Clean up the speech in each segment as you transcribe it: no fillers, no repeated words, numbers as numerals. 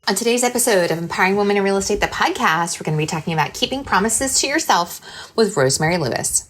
On today's episode of Empowering Women in Real Estate, the podcast, we're going to be talking about keeping promises to yourself with Rosemary Lewis.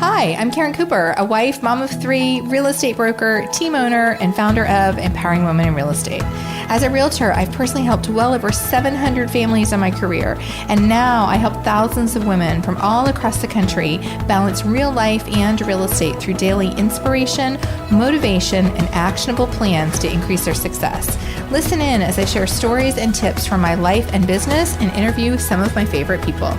Hi, I'm Karen Cooper, a wife, mom of three, real estate broker, team owner, and founder of Empowering Women in Real Estate. As a realtor, I've personally helped well over 700 families in my career, and now I help thousands of women from all across the country balance real life and real estate through daily inspiration, motivation, and actionable plans to increase their success. Listen in as I share stories and tips from my life and business and interview some of my favorite people.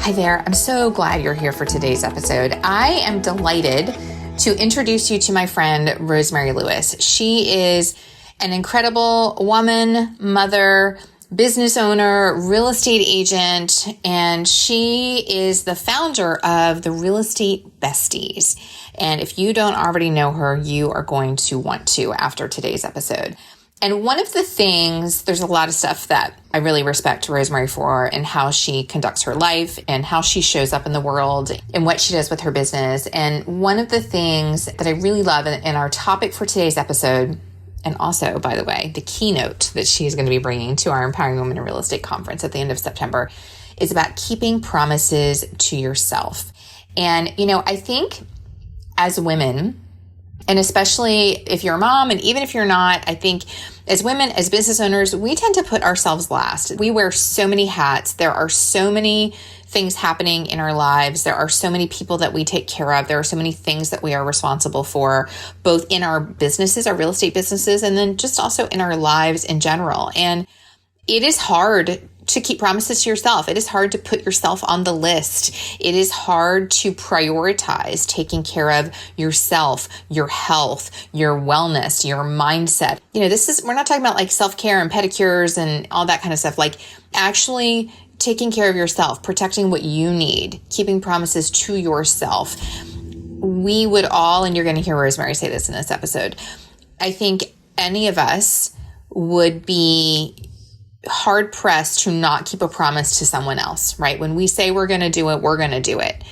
Hi there. I'm so glad you're here for today's episode. I am delighted to introduce you to my friend, Rosemary Lewis. She is an incredible woman, mother, business owner, real estate agent, and she is the founder of the Real Estate Besties. And if you don't already know her, you are going to want to after today's episode. And one of the things, there's a lot of stuff that I really respect Rosemary for and how she conducts her life and how she shows up in the world and what she does with her business. And one of the things that I really love in our topic for today's episode, and also, by the way, the keynote that she's going to be bringing to our Empowering Women in Real Estate conference at the end of September, is about keeping promises to yourself. And, I think as women, and especially if you're a mom, and even if you're not, I think as women, as business owners, we tend to put ourselves last. We wear so many hats. There are so many things happening in our lives. There are so many people that we take care of. There are so many things that we are responsible for, both in our businesses, our real estate businesses, and then just also in our lives in general. And it is hard to keep promises to yourself. It is hard to put yourself on the list. It is hard to prioritize taking care of yourself, your health, your wellness, your mindset. We're not talking about like self-care and pedicures and all that kind of stuff. Like actually taking care of yourself, protecting what you need, keeping promises to yourself. We would all, and you're going to hear Rosemary say this in this episode, I think any of us would be hard pressed to not keep a promise to someone else, right? When we say we're going to do it, we're going to do it.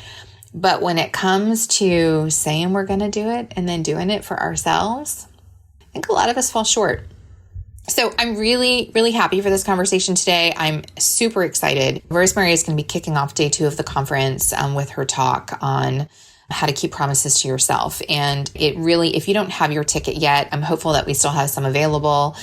But when it comes to saying we're going to do it and then doing it for ourselves, I think a lot of us fall short. So I'm really, really happy for this conversation today. I'm super excited. Rosemary is going to be kicking off day 2 of the conference with her talk on how to keep promises to yourself. And it really, if you don't have your ticket yet, I'm hopeful that we still have some available.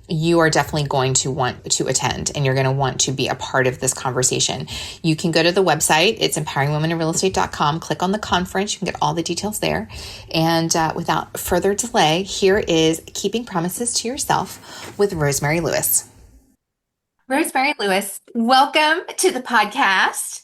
You are definitely going to want to attend and you're going to want to be a part of this conversation. You can go to the website. It's empoweringwomeninrealestate.com. Click on the conference. You can get all the details there. And without further delay, here is Keeping Promises to Yourself with Rosemary Lewis. Rosemary Lewis, welcome to the podcast.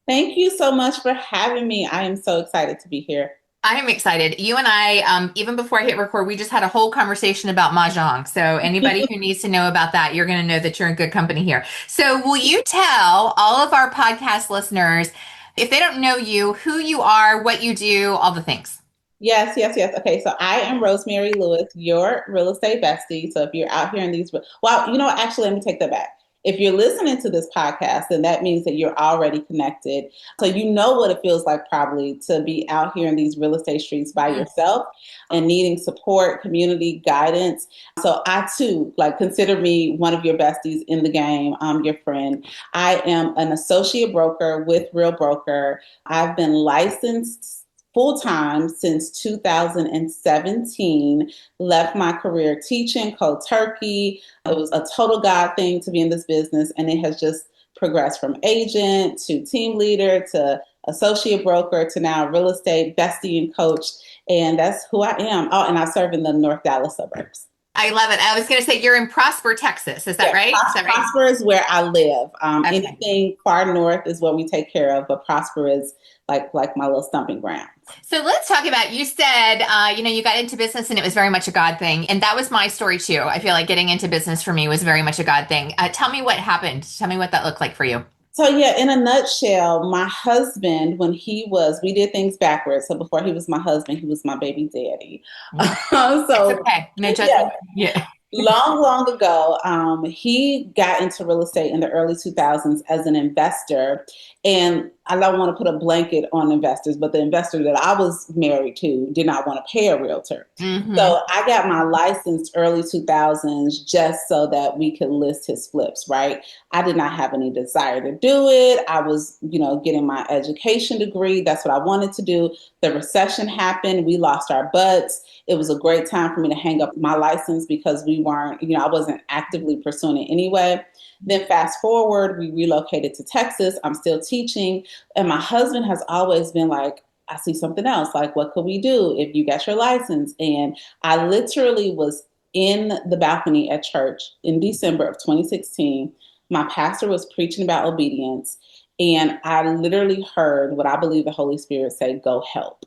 Thank you so much for having me. I am so excited to be here. I am excited. You and I, even before I hit record, we just had a whole conversation about Mahjong. So anybody who needs to know about that, you're going to know that you're in good company here. So will you tell all of our podcast listeners, if they don't know you, who you are, what you do, all the things? Yes. Okay, so I am Rosemary Lewis, your real estate bestie. So if you're out here in these, actually, let me take that back. If you're listening to this podcast, then that means that you're already connected. So you know what it feels like probably to be out here in these real estate streets by yourself and needing support, community, guidance. So I too, consider me one of your besties in the game. I'm your friend. I am an associate broker with Real Broker. I've been licensed full-time since 2017, left my career teaching cold turkey. It was a total God thing to be in this business, and it has just progressed from agent to team leader to associate broker to now real estate bestie and coach, and that's who I am. Oh, and I serve in the North Dallas suburbs. I love it. I was going to say you're in Prosper, Texas. Is that right? Prosper is where I live. Okay. Anything far north is what we take care of, but Prosper is like my little stomping ground. So let's talk about, you said, you got into business and it was very much a God thing. And that was my story too. I feel like getting into business for me was very much a God thing. Tell me what happened. Tell me what that looked like for you. So yeah, in a nutshell, my husband, we did things backwards. So before he was my husband, he was my baby daddy. It's okay. No judgment. Yeah. long ago, he got into real estate in the early 2000s as an investor. And I don't want to put a blanket on investors, but the investor that I was married to did not want to pay a realtor. Hmm. So I got my license early 2000s just so that we could list his flips, right? I did not have any desire to do it. I was, getting my education degree. That's what I wanted to do. The recession happened. We lost our butts. It was a great time for me to hang up my license because we weren't, I wasn't actively pursuing it anyway. Then fast forward, we relocated to Texas. I'm still teaching. And my husband has always been like, I see something else. Like, what could we do if you got your license? And I literally was in the balcony at church in December of 2016. My pastor was preaching about obedience. And I literally heard what I believe the Holy Spirit say, go help.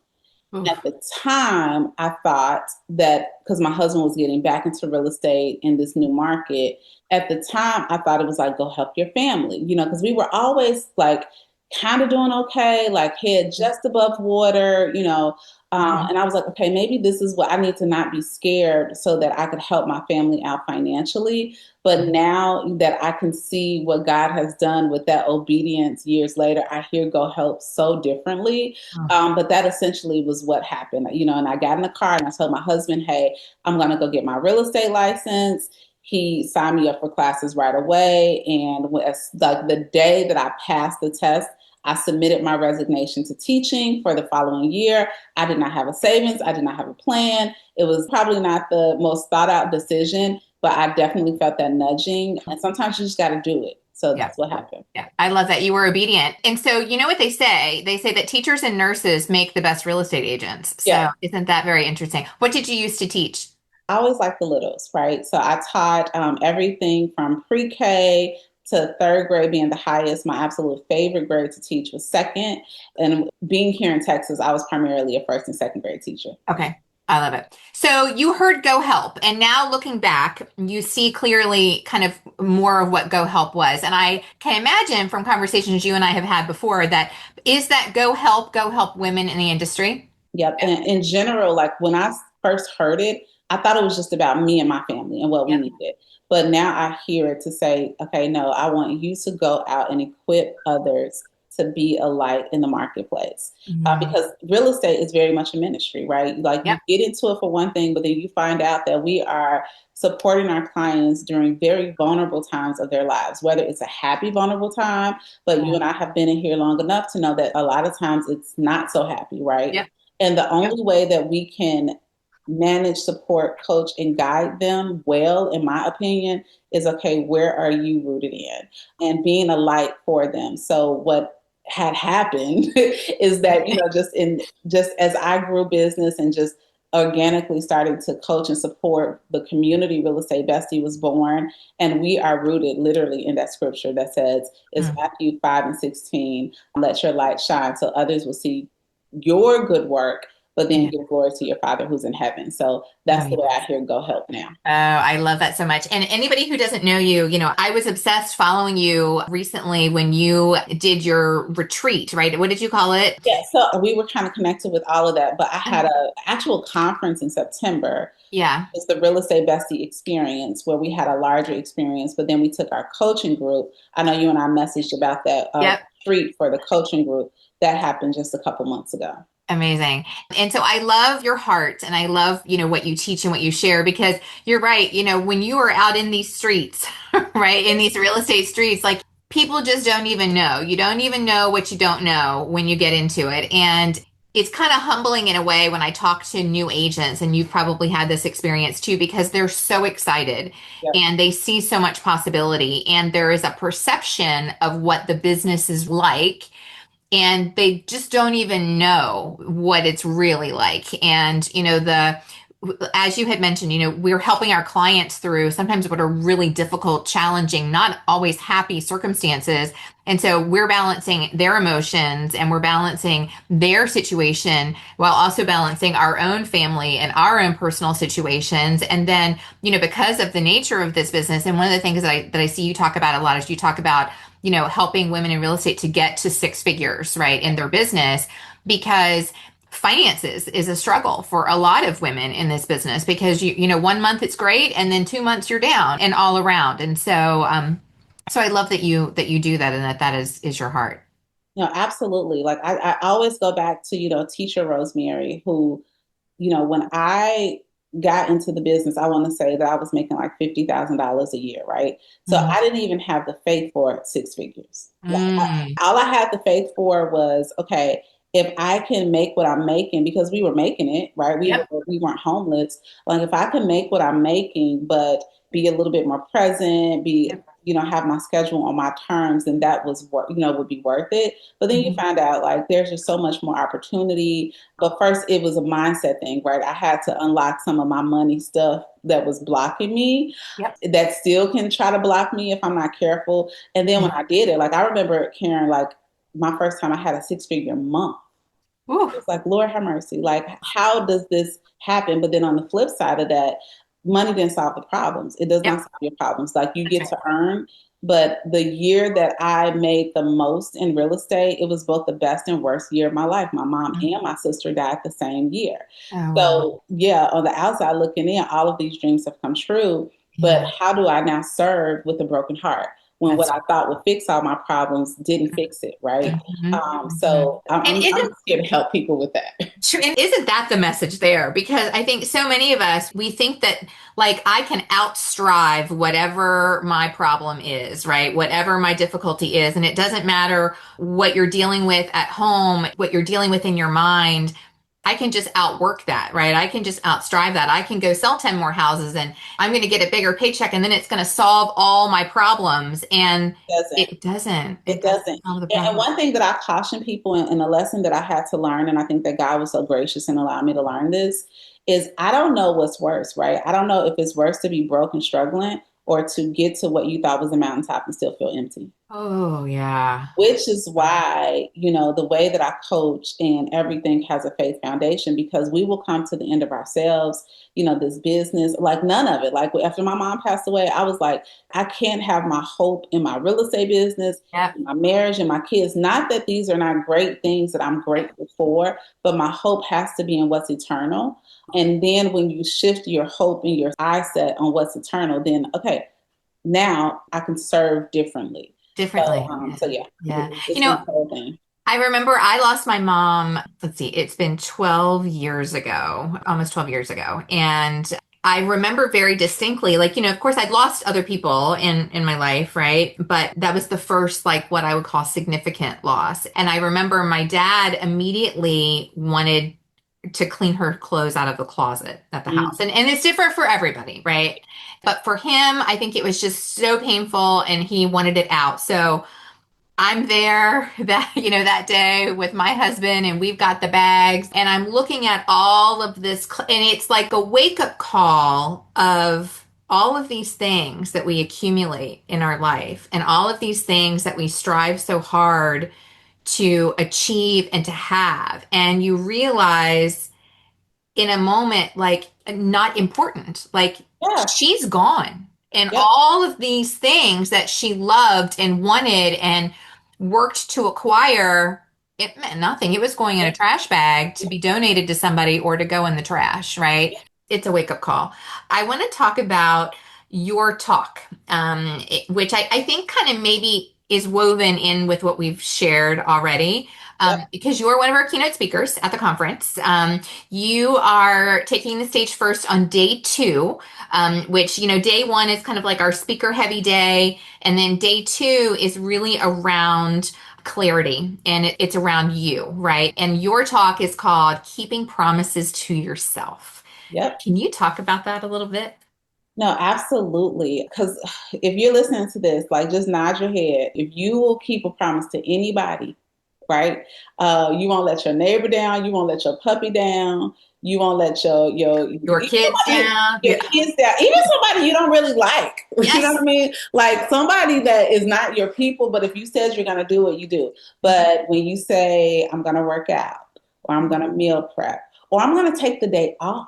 At Oof. the time, I thought that because my husband was getting back into real estate in this new market, at the time, I thought it was like, go help your family, because we were always like kind of doing okay, like head just above water, Mhm. and I was like, okay, maybe this is what I need to not be scared so that I could help my family out financially. But now that I can see what God has done with that obedience years later, I hear go help so differently. But that essentially was what happened, and I got in the car and I told my husband, hey, I'm going to go get my real estate license. He signed me up for classes right away. And like the day that I passed the test, I submitted my resignation to teaching for the following year. I did not have a savings. I did not have a plan. It was probably not the most thought out decision, but I definitely felt that nudging. And sometimes you just got to do it. So Yeah. that's what happened. Yeah. I love that you were obedient. And so, you know what they say? They say that teachers and nurses make the best real estate agents. Yeah. So, isn't that very interesting? What did you used to teach? I always like the littles, right? So I taught everything from pre-K to third grade being the highest. My absolute favorite grade to teach was second. And being here in Texas, I was primarily a first and second grade teacher. Okay. I love it. So you heard Go Help, and now looking back, you see clearly kind of more of what Go Help was. And I can imagine from conversations you and I have had before that is that Go Help women in the industry? Yep. And in general, like when I first heard it, I thought it was just about me and my family and what we Yep. needed. But now I hear it to say, okay, no, I want you to go out and equip others to be a light in the marketplace. Mhm. Because real estate is very much a ministry, right? Like Yep. you get into it for one thing, but then you find out that we are supporting our clients during very vulnerable times of their lives, whether it's a happy, vulnerable time, but you Yeah. and I have been in here long enough to know that a lot of times it's not so happy, right? Yep. And the Yep. only way that we can manage, support, coach, and guide them well, in my opinion, is okay, where are you rooted in? And being a light for them. So what had happened is that, just as I grew business and just organically started to coach and support the community, Real Estate Bestie was born. And we are rooted literally in that scripture that says, it's Mm. Matthew 5:16, let your light shine so others will see your good work, but then Yeah. give glory to your Father who's in heaven. So Oh, that's the way I yes. hear go help now. Oh, I love that so much. And anybody who doesn't know you, I was obsessed following you recently when you did your retreat, right? What did you call it? Yeah, so we were kind of connected with all of that, but I had Um, a actual conference in September. Yeah. It's the Real Estate Bestie experience where we had a larger experience, but then we took our coaching group. I know you and I messaged about that Yep. retreat for the coaching group that happened just a couple months ago. Amazing. And so I love your heart and I love, what you teach and what you share because you're right. When you are out in these streets, right, in these real estate streets, like people just don't even know. You don't even know what you don't know when you get into it. And it's kind of humbling in a way when I talk to new agents, and you've probably had this experience too, because they're so excited Yep. and they see so much possibility. And there is a perception of what the business is like and they just don't even know what it's really like. And, as you had mentioned, we're helping our clients through sometimes what are really difficult, challenging, not always happy circumstances. And so we're balancing their emotions and we're balancing their situation while also balancing our own family and our own personal situations. And then, because of the nature of this business, and one of the things that I see you talk about a lot is you talk about helping women in real estate to get to six figures, right, in their business, because finances is a struggle for a lot of women in this business because one month it's great and then 2 months you're down and all around. And so I love that you do that and that is your heart. No, absolutely. Like I always go back to, teacher Rosemary, who, when I got into the business, I want to say that I was making like $50,000 a year, right? So Mm. I didn't even have the faith for six figures. Like Mm. all I had the faith for was, okay, if I can make what I'm making, because we were making it, right? Yep. We weren't homeless. Like if I can make what I'm making, but be a little bit more present, Yep. have my schedule on my terms, then that was would be worth it. But then you Mhm. find out like there's just so much more opportunity. But first, it was a mindset thing, right? I had to unlock some of my money stuff that was blocking me, Yep. that still can try to block me if I'm not careful. And then when Mhm. I did it, like I remember, Karen, like my first time I had a six-figure month. Ooh, It's like, Lord have mercy. Like, how does this happen? But then on the flip side of that, money didn't solve the problems. It does not yep. solve your problems. Like, you That's get right. to earn. But the year that I made the most in real estate, it was both the best and worst year of my life. My mom Mhm. and my sister died the same year. Oh, wow. So, yeah, on the outside looking in, all of these dreams have come true. But Yeah, how do I now serve with a broken heart when what that's I thought would fix all my problems didn't fix it, right? mhm. Mhm. So And I'm isn't just here to help people with that. True. And isn't that the message there? Because I think so many of us, we think that like I can outstrive whatever my problem is, right? Whatever my difficulty is. And it doesn't matter what you're dealing with at home, what you're dealing with in your mind. I can just outwork that, right? I can just outstrive that. I can go sell 10 more houses and I'm going to get a bigger paycheck and then it's going to solve all my problems. And Doesn't. it doesn't. It It doesn't doesn't. solve the And problem. one thing that I caution people, and a lesson that I had to learn, and I think that God was so gracious and allowed me to learn this, is I don't know what's worse, right? I don't know if it's worse to be broke and struggling or to get to what you thought was a mountaintop and still feel empty. Oh, yeah. Which is why, the way that I coach and everything has a faith foundation, because we will come to the end of ourselves, this business, like none of it. Like after my mom passed away, I was like, I can't have my hope in my real estate business, Yep. in my marriage, and my kids. Not that these are not great things that I'm grateful for, but my hope has to be in what's eternal. And then when you shift your hope and your eye set on what's eternal, then okay, now I can serve differently. So, Differently. Yeah. so yeah, Yeah. it's You been know, a whole thing. I remember I lost my mom, let's see, it's been 12 years ago, almost 12 years ago. And I remember very distinctly, like, of course I'd lost other people in my life, right? But that was the first, like, what I would call significant loss. And I remember my dad immediately wanted to clean her clothes out of the closet at the house. Mm. And it's different for everybody, right? But for him, I think it was just so painful and he wanted it out. So I'm there that day with my husband and we've got the bags and I'm looking at all of this and it's like a wake-up call of all of these things that we accumulate in our life and all of these things that we strive so hard to achieve and to have. And you realize in a moment like not important. Like Yeah. she's gone. And Yep. all of these things that she loved and wanted and worked to acquire, it meant nothing. It was going in a Yep. trash bag to Yep. be donated to somebody or to go in the trash, right? It's a wake up call. I want to talk about your talk, which I think kind of maybe is woven in with what we've shared already, Yep. because you are one of our keynote speakers at the conference. You are taking the stage first on day two, which, day one is kind of like our speaker heavy day. And then day two is really around clarity and it's around you, right? And your talk is called Keeping Promises to Yourself. Yep. Can you talk about that a little bit? No, absolutely. Because if you're listening to this, like just nod your head. If you will keep a promise to anybody, right? You won't let your neighbor down. You won't let your puppy down. You won't let Your even kids down? your Yeah. kids down. Even somebody you don't really like. You know Yes. what I mean? Like somebody that is not your people, but if you said you're gonna do it, you do. But when you say I'm gonna work out, or I'm gonna meal prep, or I'm gonna take the day off,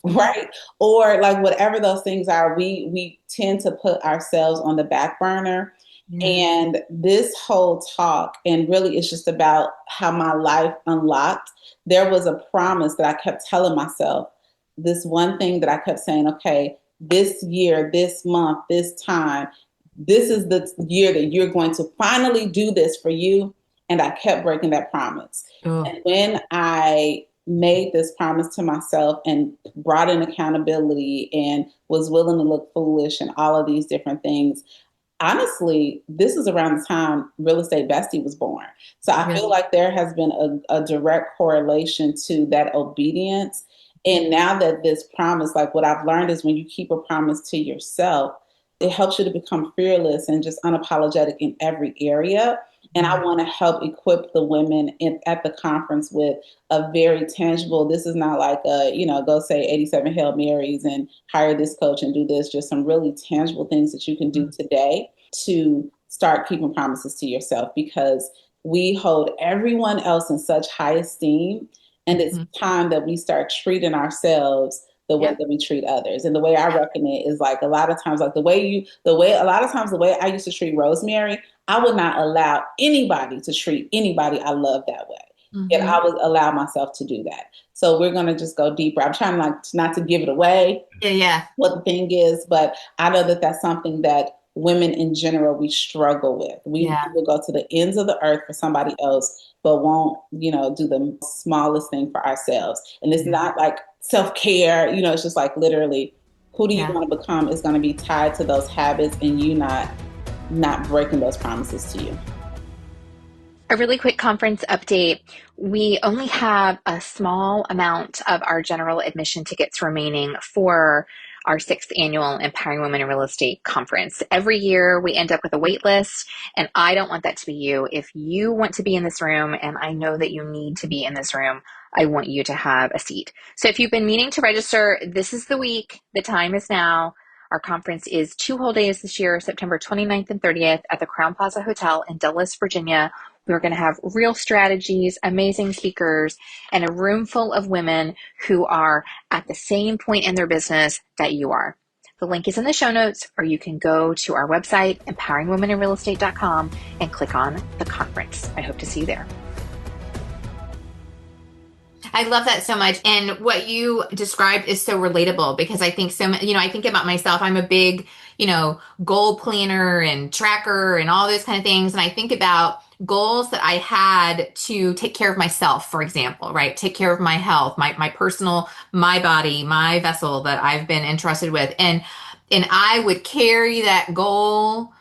right? Or like whatever those things are, we tend to put ourselves on the back burner. Yeah. And this whole talk, and really it's just about how my life unlocked. There was a promise that I kept telling myself, this one thing that I kept saying, okay, this year, this month, this time, this is the year that you're going to finally do this for you. And I kept breaking that promise. Oh, And when I made this promise to myself and brought in accountability and was willing to look foolish and all of these different things, honestly, this is around the time Real Estate Bestie was born. So I feel really? like there has been a direct correlation to that obedience. And now that this promise, like what I've learned is when you keep a promise to yourself, it helps you to become fearless and just unapologetic in every area. And Yeah. I want to help equip the women at the conference with a very tangible, this is not like a, go say 87 Hail Marys and hire this coach and do this, just some really tangible things that you can do today to start keeping promises to yourself, because we hold everyone else in such high esteem. And it's Mhm. time that we start treating ourselves the way Yep. that we treat others. And the way I reckon it is like a lot of times, like a lot of times the way I used to treat Rosemary, I would not allow anybody to treat anybody I love that way. Yet Hmm. I would allow myself to do that. So we're going to just go deeper. I'm trying like not to give it away, Yeah. Yeah. what the thing is, but I know that that's something that women in general we struggle with. We Yeah. will go to the ends of the earth for somebody else, but won't, do the smallest thing for ourselves. And it's Yeah. not like self care, it's just like literally, who do you Yeah. want to become is going to be tied to those habits, and you not breaking those promises to you. A really quick conference update. We only have a small amount of our general admission tickets remaining for our sixth annual Empowering Women in Real Estate conference. Every year we end up with a wait list, and I don't want that to be you. If you want to be in this room, and I know that you need to be in this room, I want you to have a seat. So if you've been meaning to register, this is the week. The time is now. Our conference is 2 whole days this year, September 29th and 30th at the Crown Plaza Hotel in Dulles, Virginia. We're going to have real strategies, amazing speakers, and a room full of women who are at the same point in their business that you are. The link is in the show notes, or you can go to our website, empoweringwomeninrealestate.com, and click on the conference. I hope to see you there. I love that so much. And what you described is so relatable because I think I think about myself. I'm a big, goal planner and tracker and all those kind of things. And I think about goals that I had to take care of myself, for example, right? Take care of my health, my personal, my body, my vessel that I've been entrusted with. And I would carry that goal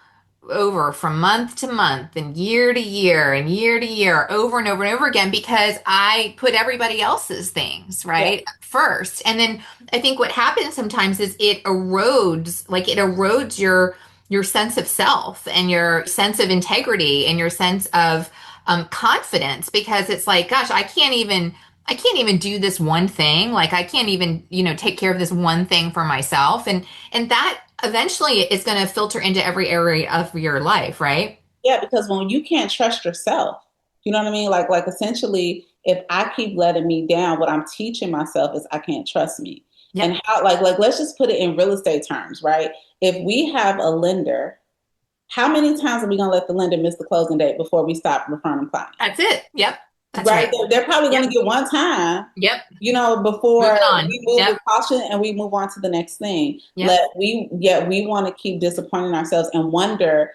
over from month to month and year to year and year to year over and over and over again because I put everybody else's things, Yeah. right, first. And then I think what happens sometimes is it erodes your sense of self and your sense of integrity and your sense of confidence because it's like, gosh, I can't even do this one thing. Like I can't even, take care of this one thing for myself. And that eventually is going to filter into every area of your life, right? Yeah, because when you can't trust yourself, you know what I mean? Like essentially, if I keep letting me down, what I'm teaching myself is I can't trust me. Yep. And how like let's just put it in real estate terms, right? If we have a lender, how many times are we gonna let the lender miss the closing date before we stop referring them clients? That's it. Yep. That's Right? right. They're probably Yep. gonna get one time, Yep. before Moving on. we move Yep. with caution and we move on to the next thing. Yep. Yet we want to keep disappointing ourselves and wonder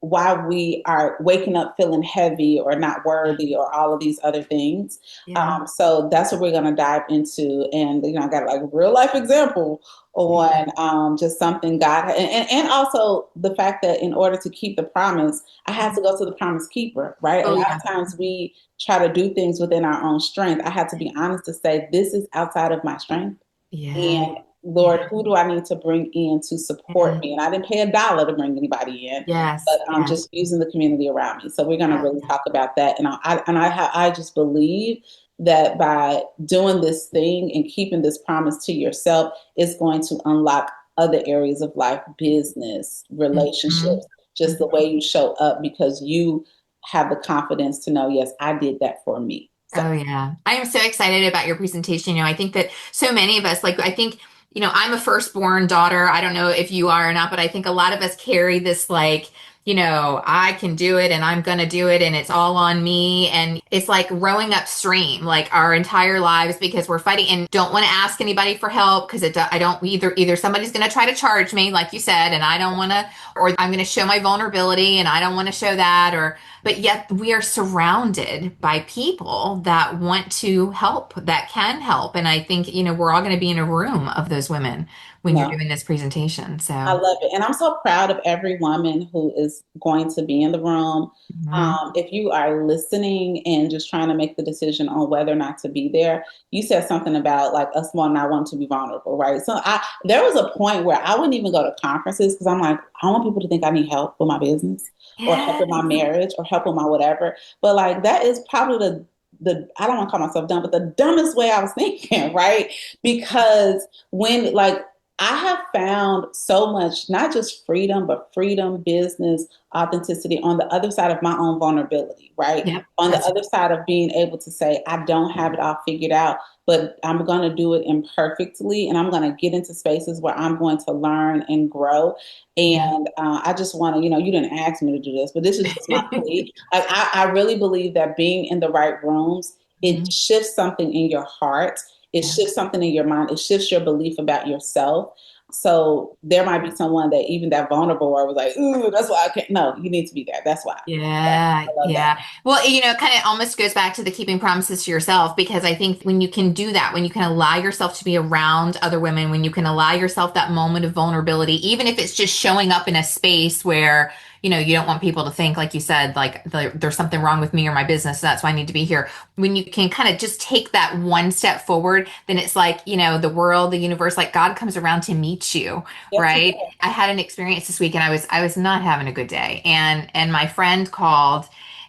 why we are waking up feeling heavy or not worthy or all of these other things. Yeah. So that's what we're going to dive into. And, I got like a real life example Yeah. on just something God, and also the fact that in order to keep the promise, I had to go to the promise keeper, right? A Oh lot yeah. of times we try to do things within our own strength. I had to be honest to say, this is outside of my strength. Yeah. And Lord, Yeah. who do I need to bring in to support Yeah. me? And I didn't pay a dollar to bring anybody in, but Yes. I'm Yes. just using the community around me. So we're going to Yeah. really talk about that. And I just believe that by doing this thing and keeping this promise to yourself, it's going to unlock other areas of life, business, Mhm. relationships, just the Mhm. way you show up because you have the confidence to know, yes, I did that for me. So Oh yeah. I am so excited about your presentation. I think that so many of us, like I think, I'm a firstborn daughter. I don't know if you are or not, but I think a lot of us carry this like I can do it and I'm going to do it and it's all on me. And it's like rowing upstream, like our entire lives because we're fighting and don't want to ask anybody for help because I don't either somebody's going to try to charge me, like you said, and I don't want to, or I'm going to show my vulnerability and I don't want to show that, but yet we are surrounded by people that want to help, that can help. And I think, we're all going to be in a room of those women when you're No. doing this presentation. I So, love it. And I'm so proud of every woman who is going to be in the room. mhm. If you are listening and just trying to make the decision on whether or not to be there, you said something about like us wanting not wanting to be vulnerable, right? So there was a point where I wouldn't even go to conferences because I'm like, I want people to think I need help with my business or help with my Yes. marriage or help with my whatever. But like that is probably the I don't want to call myself dumb, but the dumbest way I was thinking, right? Because when like I have found so much, not just freedom, but freedom, business, authenticity on the other side of my own vulnerability, right? Yep. On the That's other side of being able to say, I don't have it all figured out, but I'm going to do it imperfectly. And I'm going to get into spaces where I'm going to learn and grow. yeah. And I just want to, you didn't ask me to do this, but this is just my plea. Like, I really believe that being in the right rooms, it Mhm. shifts something in your heart. It Yeah. shifts something in your mind. It shifts your belief about yourself. So there might be someone that even that vulnerable or was like, ooh, that's why I can't. No, you need to be there. That's why. Yeah, I love that. yeah. Well, it kind of almost goes back to the keeping promises to yourself because I think when you can do that, when you can allow yourself to be around other women, when you can allow yourself that moment of vulnerability, even if it's just showing up in a space where, you don't want people to think, like you said, like there's something wrong with me or my business, so that's why I need to be here. When you can kind of just take that one step forward, then it's like, the world, the universe, like God comes around to meet you, Yes, you right? do. I had an experience this week and I was not having a good day. And my friend called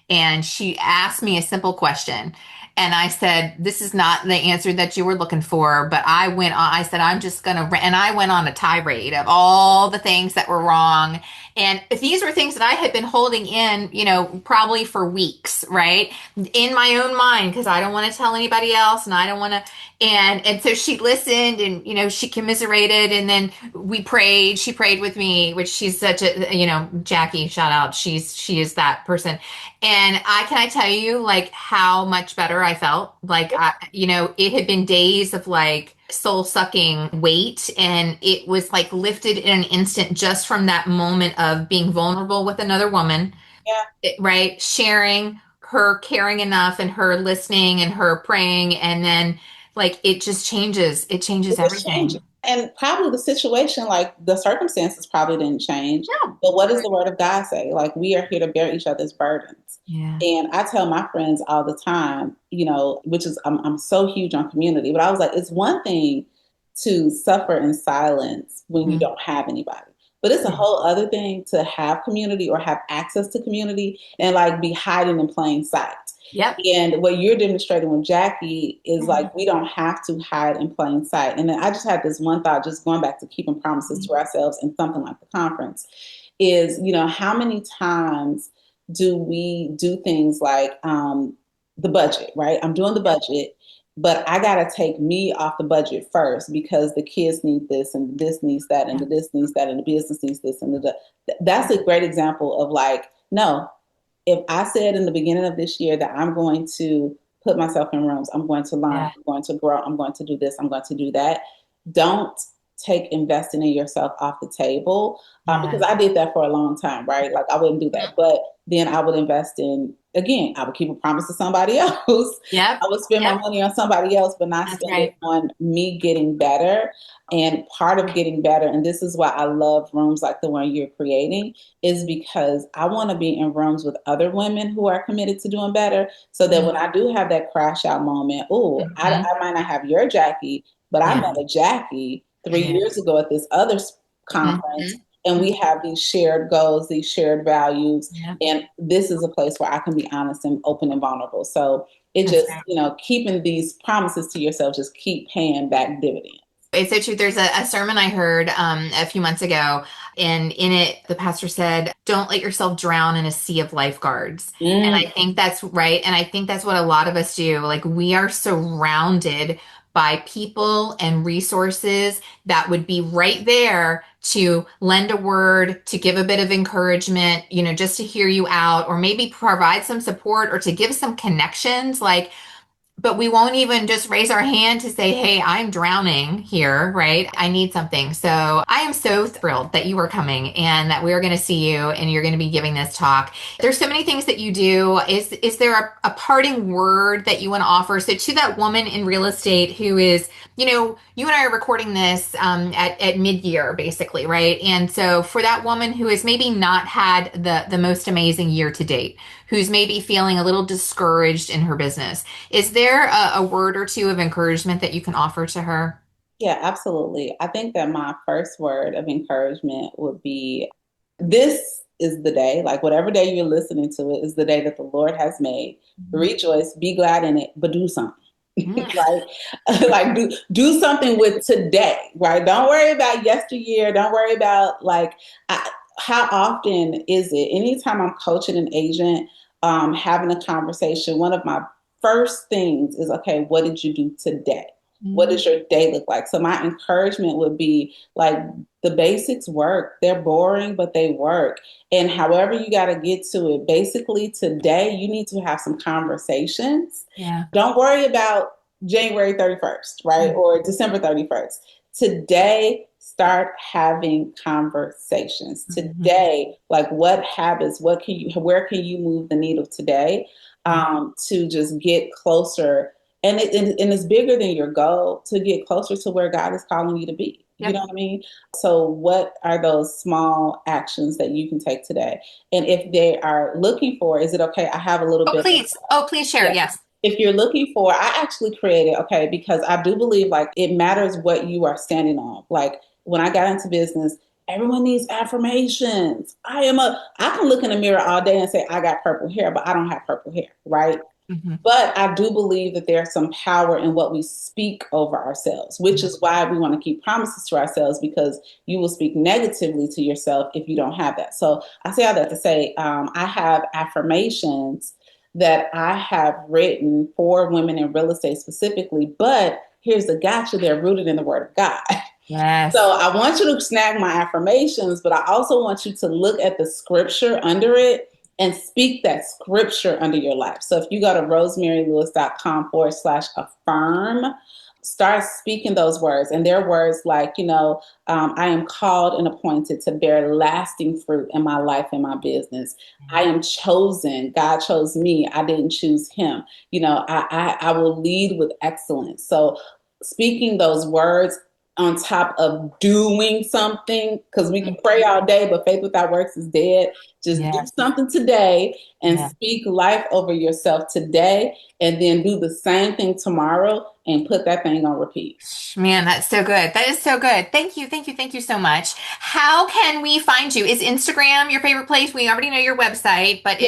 and she asked me a simple question. And I said, this is not the answer that you were looking for, but I said, I'm just gonna, and I went on a tirade of all the things that were wrong. And if these were things that I had been holding in, probably for weeks, right? In my own mind, because I don't want to tell anybody else and I don't want to, and so she listened and she commiserated and then we prayed. She prayed with me, which she's such a Jackie, shout out. She is that person. And I tell you like how much better I felt. Like it had been days of like soul sucking weight and it was like lifted in an instant just from that moment of being vulnerable with another woman, Yeah, right? Sharing her caring enough and her listening and her praying and then like it changes it just changed. everything. And probably the situation, like the circumstances probably didn't change. No. But what does the word of God say? Like we are here to bear each other's burdens. Yeah. And I tell my friends all the time, which is I'm so huge on community, but I was like, it's one thing to suffer in silence when you Mhm. don't have anybody. But it's a Yeah. whole other thing to have community or have access to community and like be hiding in plain sight. Yep. And what you're demonstrating with Jackie is Mhm. like we don't have to hide in plain sight. And then I just had this one thought, just going back to keeping promises to ourselves in something like the conference, is how many times do we do things like the budget, right? I'm doing the budget, but I got to take me off the budget first because the kids need this and this needs that and Yeah. the this needs that and the business needs this and that's a great example of like, no, if I said in the beginning of this year that I'm going to put myself in rooms, I'm going to learn, Yeah. I'm going to grow, I'm going to do this, I'm going to do that, don't take investing in yourself off the table because Yeah. I did that for a long time, right? Like I wouldn't do that, but then I would invest in, again, I would keep a promise to somebody else. Yep. I would spend my Yep. money on somebody else, but not That's spend it right. on me getting better. And part of getting better, and this is why I love rooms like the one you're creating, is because I want to be in rooms with other women who are committed to doing better so that when I do have that crash out moment, oh, Mhm. I might not have your Jackie, but I Yeah. met a Jackie three Yeah. years ago at this other conference. Mhm. And we Mhm. have these shared goals, these shared values. Yeah. And this is a place where I can be honest and open and vulnerable. So it That's just, right. keeping these promises to yourself, just keep paying back dividends. It's so true. There's a sermon I heard a few months ago, and in it, the pastor said, don't let yourself drown in a sea of lifeguards. And I Mm, think that's right. And I think that's what a lot of us do. Like, we are surrounded by people and resources that would be right there to lend a word, to give a bit of encouragement, just to hear you out, or maybe provide some support or to give some connections. But we won't even just raise our hand to say, hey, I'm drowning here, right? I need something. So I am so thrilled that you are coming and that we are going to see you and you're going to be giving this talk. There's so many things that you do. Is there a parting word that you want to offer? So to that woman in real estate who is, you and I are recording this at mid-year, basically, right? And so for that woman who has maybe not had the most amazing year to date, who's maybe feeling a little discouraged in her business, is there a word or two of encouragement that you can offer to her? Yeah, absolutely. I think that my first word of encouragement would be, this is the day, like whatever day you're listening to it, is the day that the Lord has made. Rejoice, be glad in it, but do something. Do something with today, right? Don't worry about yesteryear. Don't worry about how often is it? Anytime I'm coaching an agent, having a conversation, one of my first things is, okay, what did you do today? What does your day look like? So my encouragement would be like, the basics work. They're boring, but they work. And however you got to get to it, basically today, you need to have some conversations. Yeah. Don't worry about January 31st, right? Or December 31st. Today, start having conversations. Today, like what habits, where can you move the needle today to just get closer. And it's bigger than your goal, to get closer to where God is calling you to be. You know what I mean? So what are those small actions that you can take today? And if they are looking for, is it okay? I have a little bit. Please share. Yes. If you're looking for, I actually created, because I do believe like it matters what you are standing on. Like when I got into business, everyone needs affirmations. I can look in the mirror all day and say, I got purple hair, but I don't have purple hair, right? But I do believe that there's some power in what we speak over ourselves, which is why we want to keep promises to ourselves, because you will speak negatively to yourself if you don't have that. So I say all that to say, I have affirmations that I have written for women in real estate specifically, but here's the gotcha, they're rooted in the Word of God. Yes. So I want you to snag my affirmations, but I also want you to look at the scripture under it and speak that scripture under your life. So if you go to rosemarylewis.com/affirm, start speaking those words. And they're words like, I am called and appointed to bear lasting fruit in my life and my business. I am chosen. God chose me. I didn't choose him. I will lead with excellence. So speaking those words on top of doing something, because we can pray all day, but faith without works is dead. Just do something today and speak life over yourself today, and then do the same thing tomorrow and put that thing on repeat. Man, that's so good. That is so good. Thank you. Thank you. Thank you so much. How can we find you? Is Instagram your favorite place? We already know your website, but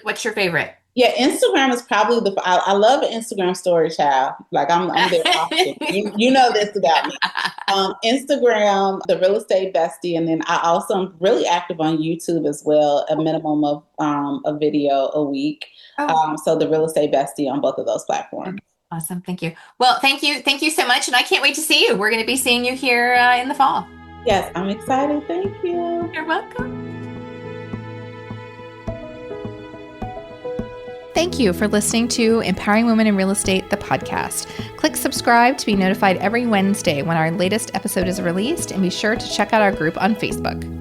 what's your favorite? Yeah, Instagram is probably I love an Instagram story, child. Like I'm there often. You know this about me. Instagram, the Real Estate Bestie, and then I also am really active on YouTube as well. A minimum of a video a week. So the Real Estate Bestie on both of those platforms. Okay. Awesome. Thank you. Well, thank you. Thank you so much. And I can't wait to see you. We're going to be seeing you here in the fall. Yes, I'm excited. Thank you. You're welcome. Thank you for listening to Empowering Women in Real Estate, the podcast. Click subscribe to be notified every Wednesday when our latest episode is released, and be sure to check out our group on Facebook.